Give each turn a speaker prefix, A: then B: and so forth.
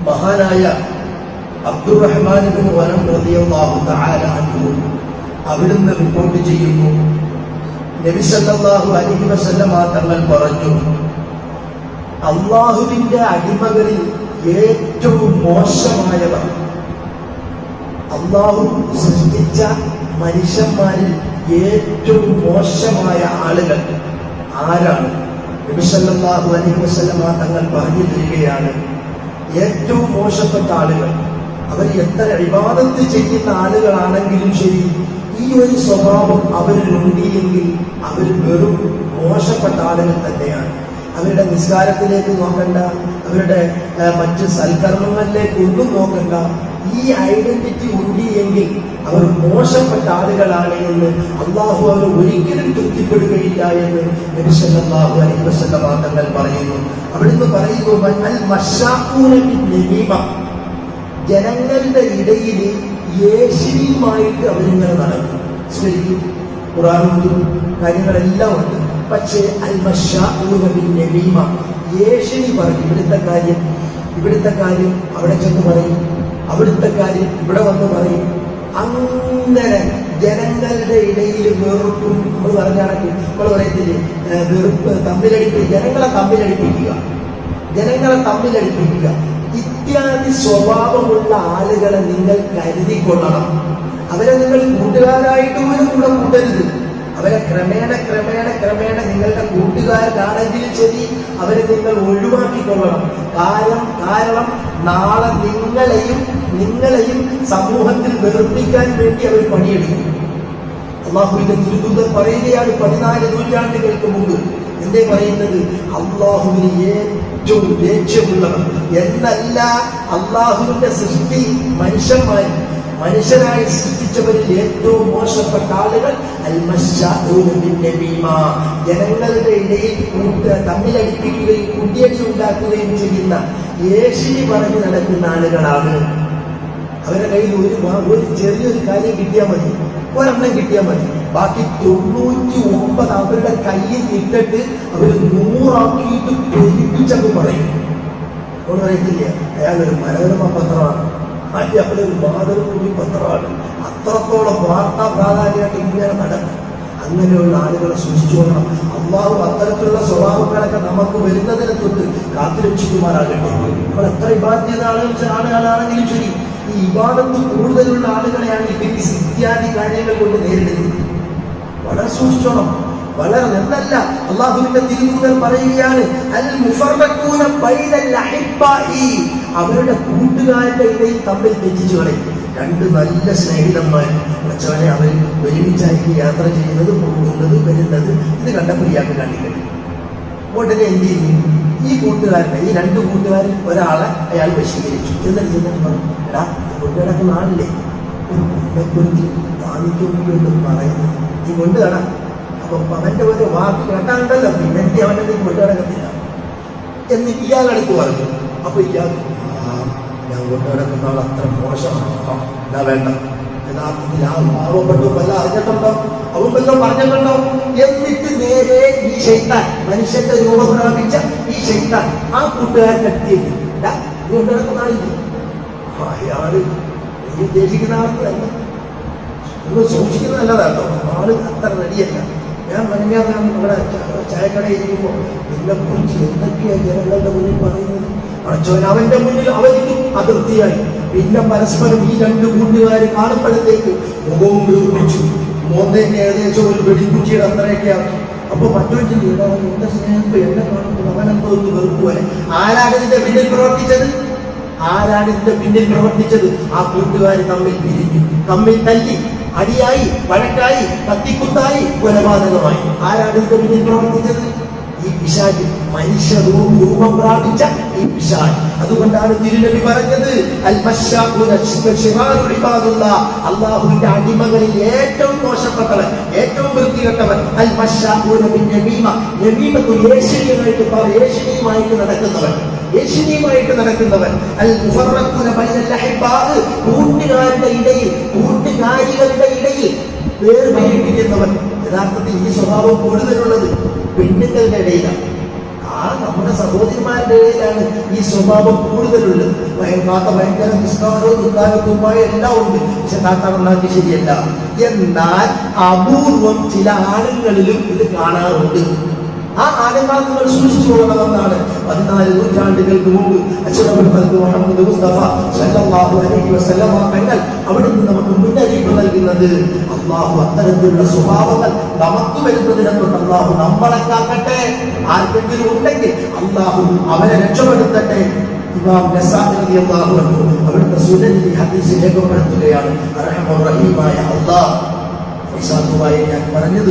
A: മഹാനായ അബ്ദുറഹ്മാൻ ഇബ്നു വനം റളിയല്ലാഹു തആല അൻഹു അവിടുന്ന് റിപ്പോർട്ട് ചെയ്യുന്നു, നബി സല്ലല്ലാഹു അലൈഹി വസല്ലമ തങ്ങൾ പറഞ്ഞു, അല്ലാഹുവിന്റെ അടിമകളിൽ ഏറ്റവും മോശമായവർ, അല്ലാഹു സൃഷ്ടിച്ച മനുഷ്യന്മാരിൽ ഏറ്റവും മോശമായ ആളുകൾ ആരാണ്? നബി സല്ലല്ലാഹു അലൈഹി വസല്ലമ തങ്ങൾ പറഞ്ഞു തരികയാണ്, ഏറ്റവും മോശപ്പെട്ട ആളുകൾ അവർ എത്ര ഇബാദത്ത് ചെയ്യുന്ന ആളുകളാണെങ്കിലും ശരി, ഈ ഒരു സ്വഭാവം അവരിൽ ഉണ്ടെങ്കിൽ അവർ വെറും മോശപ്പെട്ട ആളുകൾ തന്നെയാണ്. അവരുടെ നിസ്കാരത്തിലേക്ക് നോക്കണ്ട, അവരുടെ മറ്റ് സൽക്കർമ്മങ്ങളിലേക്ക് ഒന്നും നോക്കണ്ട. ഈ ഐഡന്റിറ്റി ഉണ്ടെങ്കിൽ അവർ മോശപ്പെട്ട ആളുകളാണ് എന്ന് അള്ളാഹു അവർ ഒരിക്കലും തൃപ്തിപ്പെടുകയില്ല എന്ന് നബി സല്ലല്ലാഹു അലൈഹി വസല്ലം തങ്ങൾ പറയുന്നു. അവിടുന്ന് പറയുന്നു, അൽ മശാഊന ബിന്നമീമ, ജനങ്ങളുടെ ഇടയിൽ യേശുവുമായിട്ട് അവരിങ്ങനെ നടക്കും. ഖുർആനിലും കാര്യങ്ങളെല്ലാം ഉണ്ട്. പക്ഷേ അൽ മശാഊന ബിന്നമീമ, യേശുവി പറയും ഇവിടുത്തെ കാര്യം അവിടെ ചെന്ന് പറയും, അവിടുത്തെ കാര്യം ഇവിടെ വന്ന് പറയും. അങ്ങനെ ജനങ്ങളുടെ ഇടയിൽ വെറുപ്പും, നമ്മൾ പറഞ്ഞാണെങ്കിൽ നമ്മൾ പറയത്തില്ലേ, വെറുപ്പ് ജനങ്ങളെ തമ്മിലടിപ്പിക്കുക ഇത്യാദി സ്വഭാവമുള്ള ആളുകളെ നിങ്ങൾ കരുതിക്കൊള്ളണം. അവരെ നിങ്ങൾ കൂട്ടുകാരായിട്ട് പോലും കൂടെ കൂട്ടരുത്. അവരെ ക്രമേണ നിങ്ങളുടെ കൂട്ടുകാരാണെങ്കിലും ശരി, അവരെ നിങ്ങൾ ഒഴിവാക്കിക്കൊള്ളണം. കാരണം നാളെ നിങ്ങളെയും സമൂഹത്തിൽ വെറുപ്പിക്കാൻ വേണ്ടി അവർ പണിയെടുക്കും. അള്ളാഹുവിന്റെ തിരുദൂതർ പറയുകയാണ് 14 നൂറ്റാണ്ടുകൾക്ക് മുമ്പ്. എന്തേ പറയുന്നത്? അള്ളാഹുവിന് ഏറ്റവും ദേഷ്യമുള്ളവർ എന്നല്ല, അള്ളാഹുവിന്റെ സൃഷ്ടി മനുഷ്യനായി സൃഷ്ടിച്ചവരിൽ ഏറ്റവും മോശപ്പെട്ട ആളുകൾ അൽ മശാഊന ബിന്നമീമ, ജനങ്ങളുടെ ഇടയിൽ തമ്മിലടിപ്പിക്കുകയും കുടിയടി ഉണ്ടാക്കുകയും ചെയ്യുന്ന യേശുവി പറഞ്ഞു നടക്കുന്ന ആളുകളാണ്. അവരുടെ കയ്യിൽ ഒരു ചെറിയൊരു കാര്യം കിട്ടിയാൽ മതി, ഒരെണ്ണം കിട്ടിയാൽ മതി, ബാക്കി 99 അവരുടെ കയ്യിൽ ഇട്ടിട്ട് അവർ 100 ആക്കിയിട്ട് പെരുപ്പിച്ചൊക്കെ പറയും. അവർ പറയത്തില്ല, അയാളൊരു മനോരമ പത്രമാണ്, അയാളൊരു മാതൃഭൂമി പത്രമാണ്, അത്രത്തോളം വാർത്താ പ്രാധാന്യമായിട്ട് ഇങ്ങനെ നടക്കും. അങ്ങനെയുള്ള ആളുകളെ സൂക്ഷിച്ചുകൊള്ളണം. അള്ളാഹു അത്തരത്തിലുള്ള സ്വഭാവങ്ങളൊക്കെ നമുക്ക് വരുന്നതിനെ തൊട്ട് കാത്തുരക്ഷിക്കുമാറാകട്ടെ. നമ്മൾ എത്ര ഇബാദത്ത് ആളുകളാണെങ്കിലും ശരി, ഈ ഇബാദത്ത് കൂടുതലുള്ള ആളുകളെയാണ് ഇബിലിസ് ഇത്യാദി കാര്യങ്ങൾ കൊണ്ട് നേരിടുന്നത്. വളരെ സൂക്ഷിച്ചോണം. വളരെ നന്നല്ല. അള്ളാഹുവിന്റെ തിരുദൂതർ പറയുകയാണ്, അൽ മുഫർറഖൂന ബൈനൽ അഹിബ്ബാഇ, അവരുടെ കൂട്ടുകാരുടെ ഇടയിൽ തമ്മിൽ തെറ്റിച്ചു കളയും. രണ്ട് നല്ല സ്നേഹിതന്മാർ വെച്ചവനെ അവർ ഒരുമിച്ചായിരിക്കും യാത്ര ചെയ്യുന്നത്, പോകുന്നത്, വരുന്നത്. ഇത് കണ്ടപ്പോൾ ഇയാൾക്ക് കണ്ടില്ല. ഉടനെ എന്ത് ചെയ്യും? ഈ രണ്ട് കൂട്ടുകാരിൽ ഒരാളെ അയാൾ വശീകരിച്ചു. എന്നിട്ട് പറഞ്ഞു, എടാ കൊണ്ടുകിടക്കുന്ന ആളില്ലേ, എന്നെക്കുറിച്ച് കാണിക്കുമെന്ന് പറയുന്നത് നീ കൊണ്ട് കാണാം. അപ്പം അവന്റെ ഒരു വാക്ക് കേട്ടാണ്ടല്ലോ, പിന്നെ അവനെ നീ കൊണ്ടുകിടക്കത്തില്ല എന്ന് ഇയാളെടുത്ത് പറഞ്ഞു. അപ്പൊ ഇയാൾ, ഞാൻ കൊണ്ടുകിടക്കുന്ന ആൾ അത്ര മോശമാണ്, എന്നാ വേണ്ട. യഥാർത്ഥത്തിൽ ആ പാവപ്പെട്ടു വല്ല അറിഞ്ഞിട്ടുണ്ടോ, അവൻ വല്ലതും പറഞ്ഞിട്ടുണ്ടോ? എന്നിട്ട് നേരെ ഈ ശൈത്താൻ, മനുഷ്യന്റെ രൂപം പ്രാപിച്ച ഈ ശൈത്താൻ ആ കൂട്ടുകാരൻ്റെ അടുത്തേക്ക്, നീ കൊണ്ടുകിടക്കുന്ന ആളില്ലേ, അയാള് നീ ഉദ്ദേശിക്കുന്ന ആൾക്ക് തന്നെ, നിങ്ങൾ സൂക്ഷിക്കുന്നത് നല്ലതാട്ടോ, ആള് അത്ര റെഡിയല്ല. ഞാൻ ഇവിടെ ചായക്കടയിൽ ഇരിക്കുമ്പോൾ ഇതിനെക്കുറിച്ച് എന്തൊക്കെയാണ് ജനങ്ങളുടെ മുന്നിൽ പറയുന്നത്. അടച്ചവൻ അവന്റെ മുന്നിൽ അവരിക്കും അതിർത്തിയായി. പിന്നെ പരസ്പരം ഈ രണ്ട് കൂട്ടുകാർ കാണുമ്പോഴത്തേക്ക് മുഖവും വീർപ്പിച്ചു, മോന്തേനെ ഏകദേശം ഒരു വെടിക്കുറ്റിയുടെ അത്രയൊക്കെ ആക്കി. അപ്പൊ മറ്റൊരു എന്റെ സ്നേഹം എന്നെ കാണുമ്പോൾ അവനെന്തോ ഒന്ന് വെറുക്കുവനെ. ആരാണ് ഇതിന്റെ പിന്നിൽ പ്രവർത്തിച്ചത്? ആ കൂട്ടുകാർ തമ്മിൽ പിരിഞ്ഞു, തമ്മിൽ തല്ലി, അടിയായി, വഴക്കായി, കത്തിക്കുത്തായി, കൊലപാതകമായി. ആരാണ് ഇതിന്റെ പിന്നിൽ പ്രവർത്തിച്ചത്? ഈ പിശാച്, മനുഷ്യ രൂപം പ്രാപിച്ച ഈ പിശാച്. അതുകൊണ്ടാണ് തിരുനബി പറഞ്ഞത്, അല്ലാഹുവിന്റെ അടിമകളിൽ ഏറ്റവും മോശപ്പെട്ടവൻ, ഏറ്റവും വൃത്തികെട്ടവൻ അൽ മശാഊന ബിന്നമീമ, യേശുവിയുമായിട്ട് നടക്കുന്നവൻ, അൽ മുഫർറഖൂന ബൈനൽ അഹിബ്ബാ, കൂട്ടുകാരുടെ ഇടയിൽ, കൂട്ടുകാരികളുടെ ഇടയിൽ വേർപിരിപ്പിക്കുന്നവൻ. യഥാർത്ഥത്തിൽ ഈ സ്വഭാവം കൂടുതലുള്ളത് പെണ്ണുങ്ങളുടെ ഇടയിലാണ്. നമ്മുടെ സഹോദരിമാരുടെ ഇടയിലാണ് ഈ സ്വഭാവം കൂടുതലുള്ളത്. ഭയങ്കര നിസ്കാരവും ദുഃഖാനുമായ എല്ലാം ഉണ്ട്, പക്ഷെ താത്ത നന്നാക്കി ശരിയല്ല. എന്നാൽ അപൂർവം ചില ആണുങ്ങളിലും ഇത് കാണാറുണ്ട്. ആ ആണുങ്ങൾ നിങ്ങൾ സൂക്ഷിച്ചു പോകണമെന്നാണ് 14 നൂറ്റാണ്ടുകൾക്ക് മുമ്പ് മുഹമ്മദ് മുസ്തഫ സല്ലല്ലാഹു അലൈഹി വസല്ലം തങ്ങൾ അവിടുന്ന് നമുക്ക് മുന്നറിയിപ്പ് നൽകുന്നത്. അള്ളാഹു അത്തരത്തിലുള്ള സ്വഭാവങ്ങൾ നമുക്ക് വരുന്നതിനെ തൊട്ട് അള്ളാഹു നമ്മളെ കാക്കട്ടെ. ആർക്കെങ്കിലും ഉണ്ടെങ്കിൽ അള്ളാഹു അവരെ രക്ഷപ്പെടുത്തട്ടെ. ഇമാം നസാഇ റളിയല്ലാഹു അൻഹു അവിടുത്തെ സുനനിൽ ഹദീസ് രേഖപ്പെടുത്തുകയാണ്. അർഹമുർ റഹീമായ അല്ലാഹ് ഞാൻ പറഞ്ഞത്